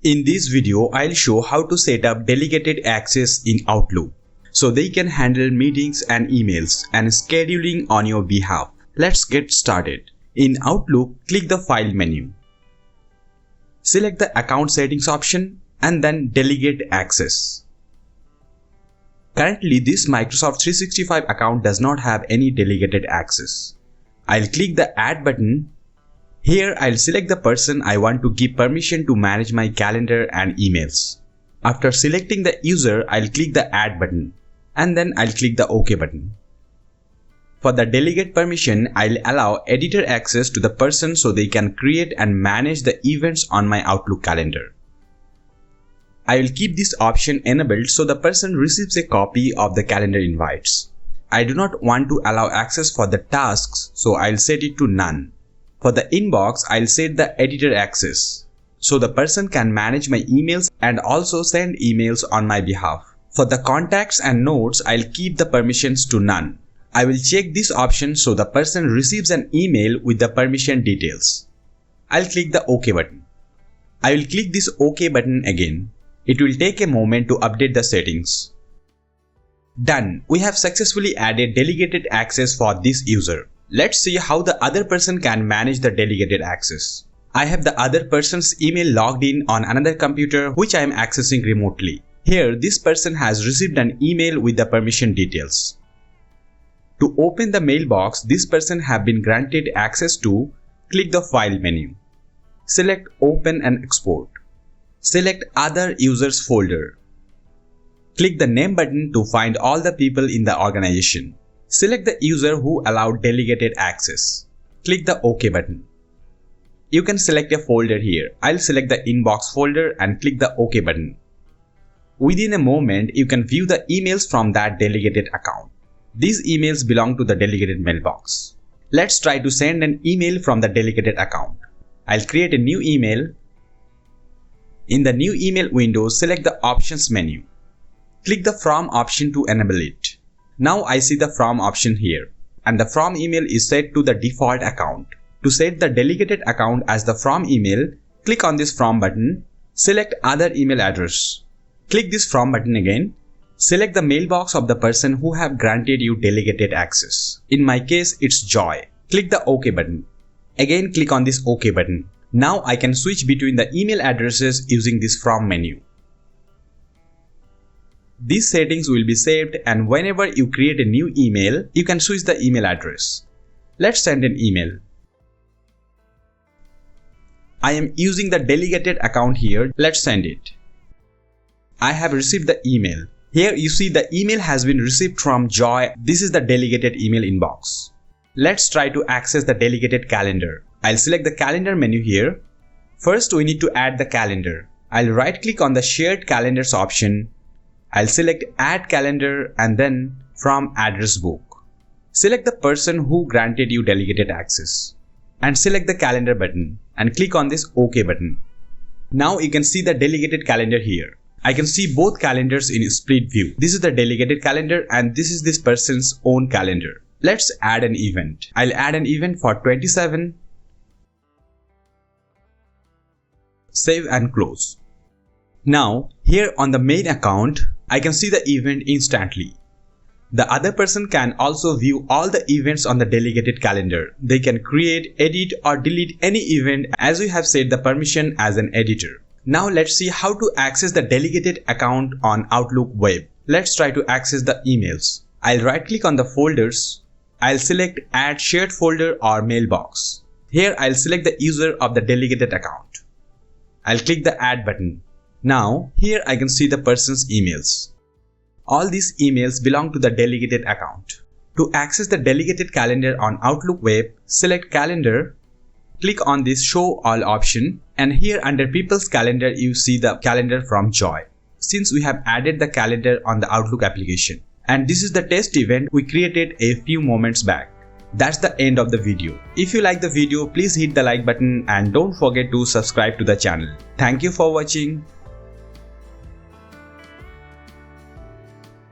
In this video, I'll show how to set up delegated access in Outlook so they can handle meetings and emails and scheduling on your behalf. Let's get started. In Outlook, click the File menu. Select the Account Settings option and then Delegate Access. Currently, this Microsoft 365 account does not have any delegated access. I'll click the Add button. Here, I'll select the person I want to give permission to manage my calendar and emails. After selecting the user, I'll click the Add button and then I'll click the OK button. For the Delegate permission, I'll allow editor access to the person so they can create and manage the events on my Outlook calendar. I will keep this option enabled so the person receives a copy of the calendar invites. I do not want to allow access for the tasks, so I'll set it to none. For the inbox, I'll set the editor access, so the person can manage my emails and also send emails on my behalf. For the contacts and notes, I'll keep the permissions to none. I will check this option so the person receives an email with the permission details. I'll click the OK button. I will click this OK button again. It will take a moment to update the settings. Done. We have successfully added delegated access for this user. Let's see how the other person can manage the delegated access. I have the other person's email logged in on another computer which I am accessing remotely. Here, this person has received an email with the permission details. To open the mailbox this person have been granted access to, click the File menu. Select Open and Export. Select Other Users folder. Click the Name button to find all the people in the organization. Select the user who allowed delegated access. Click the OK button. You can select a folder here. I'll select the Inbox folder and click the OK button. Within a moment, you can view the emails from that delegated account. These emails belong to the delegated mailbox. Let's try to send an email from the delegated account. I'll create a new email. In the new email window, select the Options menu. Click the From option to enable it. Now I see the From option here, and the From email is set to the default account. To set the delegated account as the From email, click on this From button, select Other email address. Click this From button again. Select the mailbox of the person who have granted you delegated access. In my case, it's Joy. Click the OK button. Again, click on this OK button. Now I can switch between the email addresses using this From menu. These settings will be saved, and whenever you create a new email, you can switch the email address. Let's send an email. I am using the delegated account here. Let's send it. I have received the email. Here you see the email has been received from Joy. This is the delegated email inbox. Let's try to access the delegated calendar. I'll select the calendar menu here. First, we need to add the calendar. I'll right click on the Shared Calendars option. I'll select Add Calendar and then From Address Book. Select the person who granted you delegated access and select the calendar button and click on this OK button. Now you can see the delegated calendar here. I can see both calendars in split view. This is the delegated calendar and this is this person's own calendar. Let's add an event. I'll add an event for 27. Save and close. Now, here on the main account, I can see the event instantly. The other person can also view all the events on the delegated calendar. They can create, edit or delete any event as we have set the permission as an editor. Now let's see how to access the delegated account on Outlook Web. Let's try to access the emails. I'll right click on the folders. I'll select Add Shared Folder or Mailbox. Here I'll select the user of the delegated account. I'll click the Add button. Now, here I can see the person's emails. All these emails belong to the delegated account. To access the delegated calendar on Outlook Web, select Calendar, click on this Show All option, and here under People's Calendar you see the calendar from Joy. Since we have added the calendar on the Outlook application. And this is the test event we created a few moments back. That's the end of the video. If you like the video, please hit the like button and don't forget to subscribe to the channel. Thank you for watching.